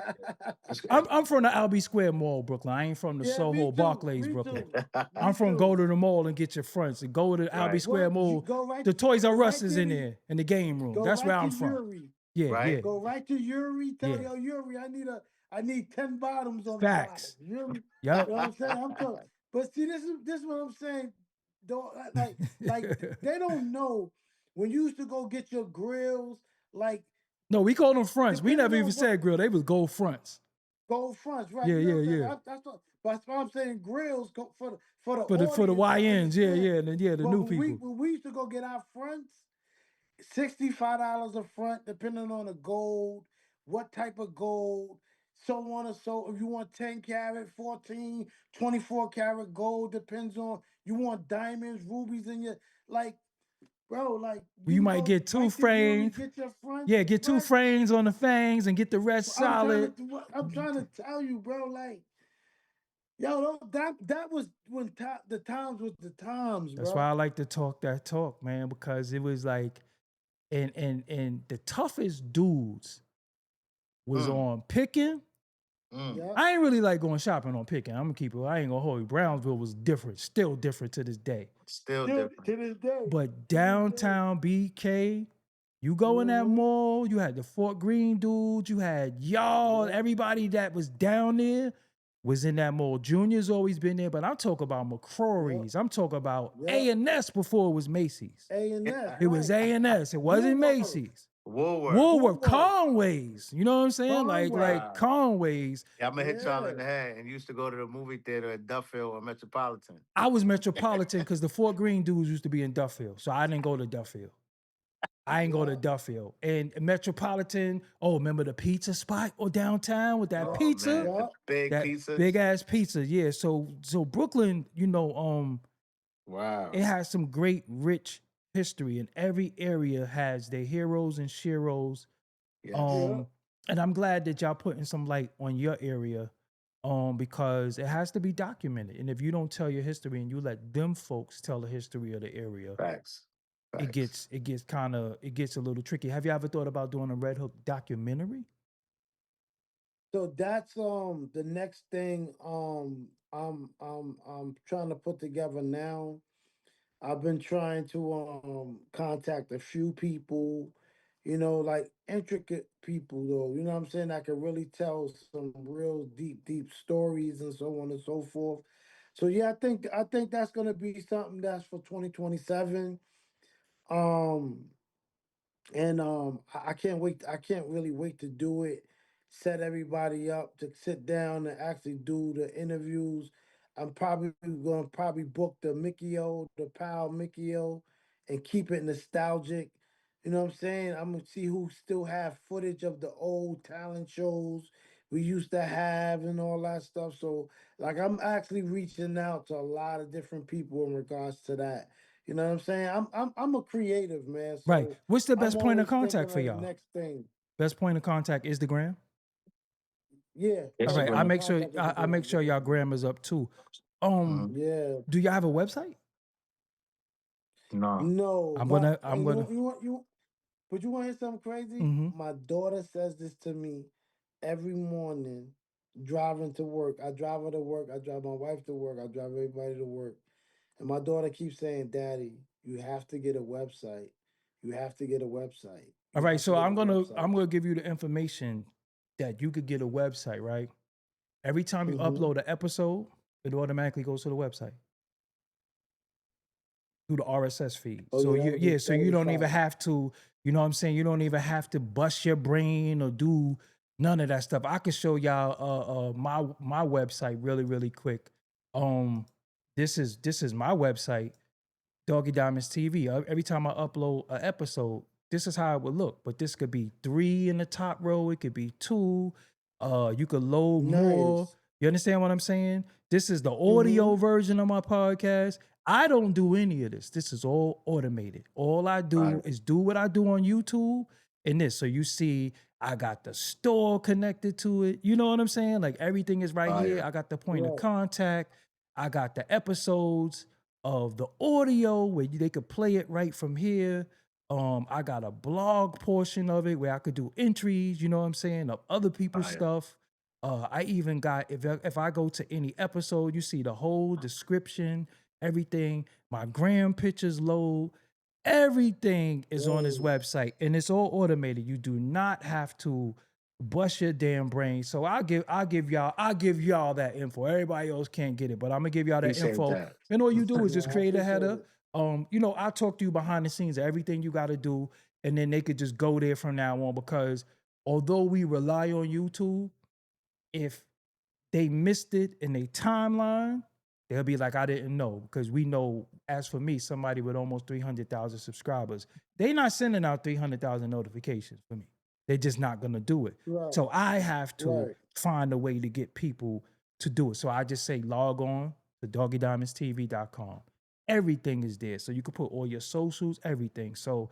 I'm from the Albee Square Mall, Brooklyn. I ain't from the Yeah, me Soho too. Barclays, Me Brooklyn. too. I'm Me from go too. to the mall and get your fronts and go to Albee right, Square What you Mall. go right The Toys go R Us right is to in the there in the game room. go That's where right to I'm from. Yuri. Yeah, right. yeah, Go right to Yuri. Tell yeah. yo Yuri, I need 10 bottoms on the bottom. Facts. Yuri, you Yep. know what I'm saying? I'm talking, but see, this is what I'm saying. Don't they don't know when you used to go get your grills, like No, we call them fronts. We depending never even on what said grill. They was gold fronts. gold fronts, right? Yeah, You know yeah, what I'm saying? yeah. That's what I'm saying. Grills go for the For the audience to YNs, yeah, understand. yeah, and then, yeah, the But new when we people. when we used to go get our fronts, $65 a front, depending on the gold, what type of gold, so on and so. If you want 10 carat, 14, 24 carat gold, depends on you want diamonds, rubies in your like, bro. Like You you might go get two right to Yuri, frames. get your fronts, Yeah, get two right? frames on the fangs and get the rest solid. I'm trying to tell you, bro. Like, yo, that was when the times was the times, That's why I bro. like to talk that talk, man, because it was like, and the toughest dudes was Mm, on picking. mm. Yeah, I ain't really like going shopping on picking. I'm gonna keep it. I ain't gonna hold you. Brownsville was different, still different to this day. Still still different. to this day, But to this day. downtown BK, you go in that Mm-hmm. mall, you had the Fort Greene dudes, you had y'all, Yeah, everybody that was down there was in that mall. Junior's always been there, but I'm talking about yeah, McCrory's. I'm talking about yeah. A&S before it was Macy's. A&S, It was right? A&S. It wasn't Woolworth, Macy's. Woolworth. Woolworth, Woolworth, Conway's. You know what I'm saying? Like Conway. Wow. Conway's. Yeah, I'm gonna hit y'all in Yeah, the head. And used to go to the movie theater at Duffield or Metropolitan. I was Metropolitan because the Fort Greene dudes used to be in Duffield. So I didn't go to Duffield. I ain't go to yeah, Duffield. And Metropolitan, oh, remember the pizza spot or downtown with that yeah, Oh pizza? man, yeah, the big That big pizzas. ass pizza. Yeah. So Brooklyn, it Wow. has some great rich history and every area has their heroes and sheroes. Yes. yeah. Um, and I'm glad that y'all putting some light on your area. Because it has to be documented. And if you don't tell your history and you let them folks tell the history of the area, Facts. it Facts. gets it gets kind of it gets a little tricky. Have you ever thought about doing a Red Hook documentary? So that's the next thing I'm trying to put together now. I've been trying to contact a few people, like intricate people though, you know what I'm saying, that can really tell some real deep stories and so on and so forth. So yeah, I think that's gonna be something that's for 2027. Um and I can't wait. I can't really wait to do it. Set everybody up to sit down and actually do the interviews. I'm probably going to probably book the Mickey-O, the pal Mickey-O, and keep it nostalgic. You know what I'm saying? I'm gonna see who still have footage of the old talent shows. we used to have and all that stuff. So like I'm actually reaching out to a lot of different people in regards to that. You know what I'm saying? I'm a creative, man. Right. So What's the I'm best point of always thinking contact for of the y'all? next thing. Best point of contact is the gram. Yeah, All best right. I point Instagram. of make sure contact is the I make gram. sure y'all gram is up too. Mm-hmm. Yeah. Do y'all have a website? No. No, I'm my gonna I'm and gonna. you want you but you want to hear something crazy? Mm-hmm. My daughter says this to me every morning driving to work. I drive her to work. I drive my wife to work. I drive everybody to work. And my daughter keeps saying, Daddy, you have to get a website. You have to get a website. All You right. have to So get a I'm website. gonna give you the information that you could get a website. Right. Every time you Mm-hmm. upload an episode, it automatically goes to the website through the RSS feed. Oh So yeah, so that'll you be don't even fire. have to, you know what I'm saying? You don't even have to bust your brain or do none of that stuff. I could show y'all my website really quick. Um this is my website. Doggie Diamonds TV. Every time I upload an episode, this is how it would look. But this could be 3 in the top row. It could be 2. You could load more. Nice. You understand what I'm saying? This is the Mm-hmm. audio version of my podcast. I don't do any of this. This is all automated. All I do Right. is do what I do on YouTube and this. So you see, I got the store connected to it. You know what I'm saying? Like everything is right here. Fire. I got the point of Right. contact. I got the episodes of the audio where they could play it right from here. I got a blog portion of it where I could do entries, you know what I'm saying, of other people's Fire. stuff. I even got if I go to any episode, you see the whole description, everything. My gram pictures load. Everything is on his Whoa. website and it's all automated. You do not have to bust your damn brain. So I'll give y'all that info. Everybody else can't get it, but I'm gonna give y'all that Appreciate info. that. And all you do is just Yeah, I create a appreciate header. it. You know, I'll talk to you behind the scenes of everything you gotta do, and then they could just go there from now on because although we rely on YouTube, if they missed it in a timeline, they'll be like, I didn't know. Because we know, as for me, somebody with almost 300,000 subscribers, they not sending out 300,000 notifications for me. They're just not gonna do it. Right. So I have to Right. find a way to get people to do it. So I just say log on to doggiediamondstv.com. Everything is there. So you can put all your socials, everything. So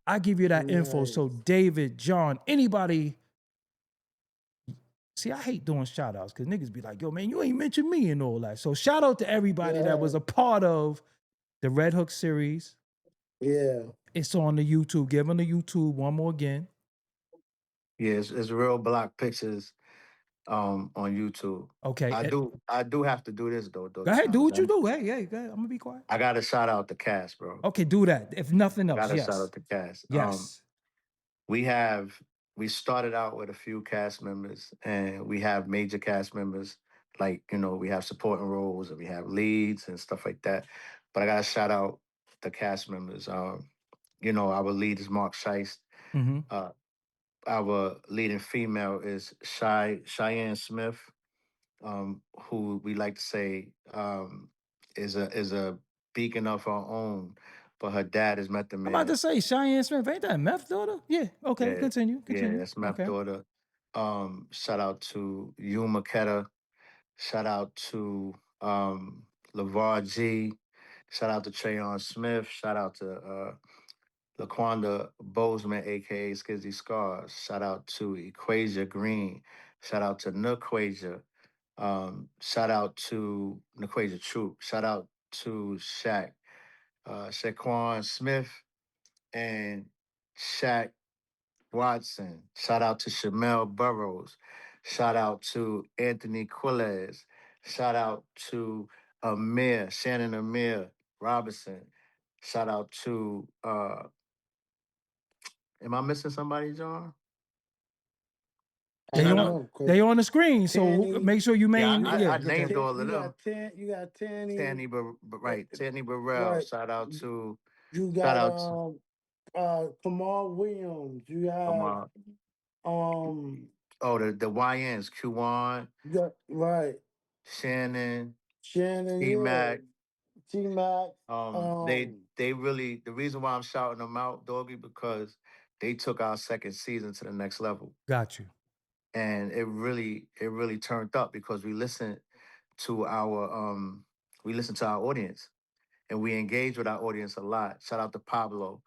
I give you that info. So Nice. David, John, anybody. See, I hate doing shout outs because niggas be like, yo, man, you ain't mentioned me and all that. So shout out to everybody that was Yeah. a part of the Red Hook series. Yeah. It's on the YouTube. Give them the YouTube one more again. Yeah, it's real block pictures on YouTube. Okay. I do have to do this though, Go Doggy ahead, do Diamonds. what you do. Hey, go ahead. I'm gonna be quiet. I gotta shout out the cast, bro. Okay, do that. If nothing I else, gotta shout yes. out the cast. Yes. We have we started out with a few cast members, and we have major cast members like we have supporting roles and we have leads and stuff like that. But I gotta shout out the cast members. Our lead is Mark Scheist. Mm-hmm. Uh, our leading female is Cheyenne Smith, who we like to say is a beacon of her own. But her dad is Method I'm about to Man. say Cheyenne Smith. Ain't that Meth daughter? Yeah. Okay. Yeah, Continue. yeah, Continue. that's my Okay. daughter. Shout out to Yuma Maketa. Shout out to LeVar G. Shout out to Trayon Smith. Shout out to Laquanda Bozeman, aka Skizzy Scars. Shout out to Equasia Green. Shout out to Naquasia. Shout out to Naquasia Troop. Shout out to Shaq. Shaquan Smith and Shaq Watson. Shout out to Shamel Burrows. Shout out to Anthony Quillez. Shout out to Shannon Amir Robinson. Shout out to am I missing somebody, John? I They Shout don't out. on know, cause they on the screen. So Tanny, make sure you Yeah, main. you I Yeah. got named Okay. all of them. You got Tanny, Right. Tanny Burrell. right? Shout out to You shout got out to Kamal Williams. You have uh, um the YNs, Q1, you got right Shannon, Shannon, T yeah, Mac. T Mac, They really the reason why I'm shouting them out, Doggy, because they took our second season to the next level. Got you. and it really turned up because we listened to our audience, and we engage with our audience a lot. Shout out to Pablo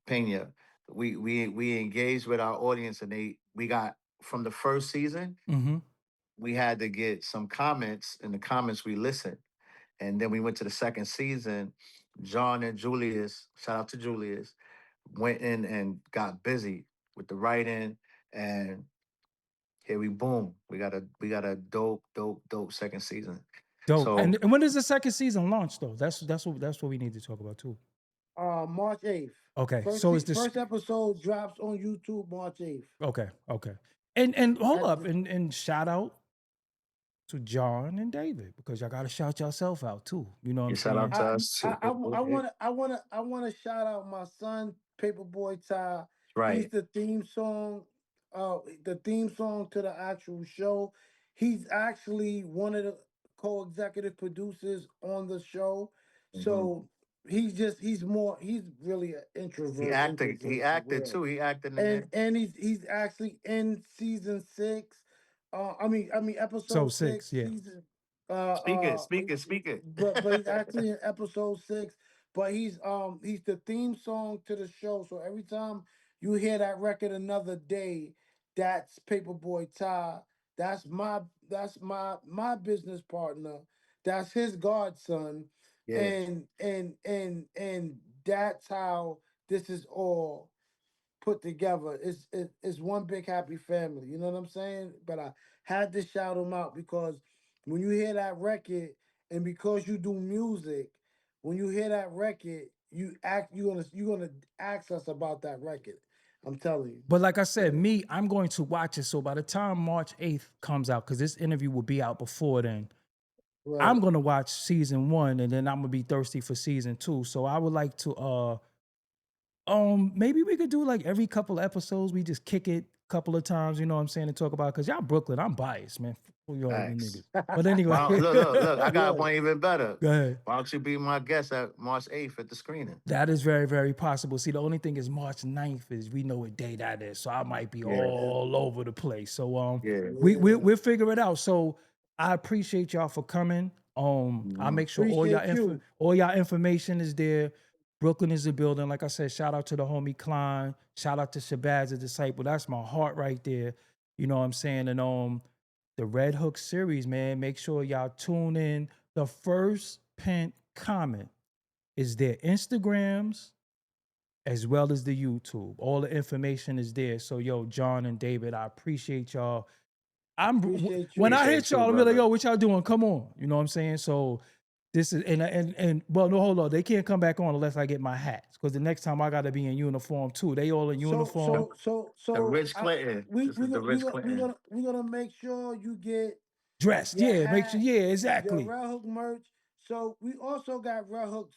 Pena. We engaged with our audience, and we got from the first season. Mm-hmm. We had to get some comments. In the comments, we listened, and then we went to the second season. John and Julius, shout out to Julius, went in and got busy with the writing, and here we boom. We got a dope second season. Dope. So And when does the second season launch though? That's what we need to talk about too. March 8th. Okay. So is this First episode drops on YouTube March 8th. okay? And hold up and shout out to John and David because y'all gotta shout yourself out too. You know what I'm shout saying? out to us too. I wanna shout out my son, Paperboy Ty. Right. He's the theme song to the actual show. He's actually one of the co-executive producers on the show. So he's really an introvert. He acted too. He acted in there. And he's actually in season 6. Episode So 6. 6, yeah. Season, Speak it. but he's actually in episode 6. But he's the theme song to the show. So every time you hear that record, Another Day, that's Paperboy Ty. That's my business partner. That's his godson. Yeah. And that's how this is all put together. It's one big happy family. You know what I'm saying? But I had to shout him out because when you hear that record, and because you do music, when you hear that record, you're gonna ask us about that record. I'm telling you. But like I said, I'm going to watch it. So by the time March 8th comes out, because this interview will be out before then, Right. I'm gonna watch season 1 and then I'm gonna be thirsty for season 2. So I would like to maybe we could do like every couple of episodes, we just kick it a couple of times, you know what I'm saying, and talk about it. Cause y'all Brooklyn, I'm biased, man. You Thanks. niggas. But anyway. Well, look, I got one even better. Go ahead. Why don't you be my guest at March 8th at the screening? That is very, very possible. See, the only thing is March 9th is we know what day that is. So I might be all over the place. So we'll figure it out. So I appreciate y'all for coming. I'll make sure all y'all information is there. Brooklyn is a building. Like I said, shout out to the homie Klein. Shout out to Shabazz the Disciple. That's my heart right there. You know what I'm saying? And the Red Hook series, man, make sure y'all tune in. The first pinned comment is their Instagrams as well as the YouTube. All the information is there. So, yo, John and David, I appreciate y'all. When I hit y'all, I'm like, yo, what y'all doing? Come on. You know what I'm saying? So this is, and well, no, hold on. They can't come back on unless I get my hats. Because the next time I got to be in uniform too. They all in uniform. So the Rich Clinton. We're gonna make sure you get dressed. Yeah, make sure. Yeah, exactly. Your Red Hook merch. So we also got Red Hook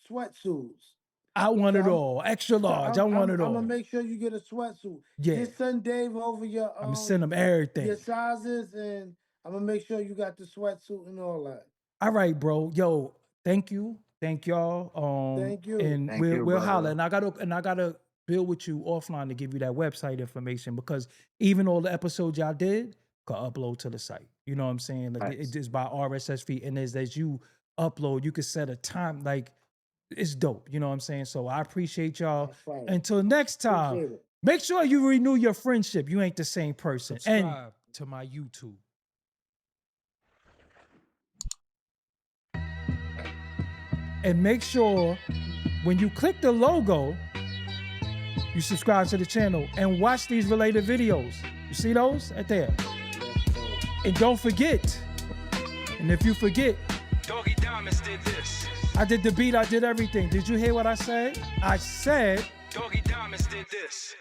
sweatsuits. I want it all. Extra large. I want it all. I'm gonna make sure you get a sweatsuit. Yeah. Just send Dave over your I'm gonna send him everything. Your sizes, and I'm gonna make sure you got the sweatsuit and all that. All right, bro. Yo, thank you. Thank y'all. Thank you. And we'll holler. And I gotta build with you offline to give you that website information because even all the episodes y'all did can upload to the site. You know what I'm saying? Like it's just by RSS feed. And as you upload, you can set a time, like it's dope. You know what I'm saying? So I appreciate y'all. Until next time, make sure you renew your friendship. You ain't the same person. Subscribe to my YouTube. And make sure when you click the logo, you subscribe to the channel and watch these related videos. You see those right there? And don't forget, and if you forget, Doggie Diamonds did this. I did the beat, I did everything. Did you hear what I said? I said, Doggie Diamonds did this.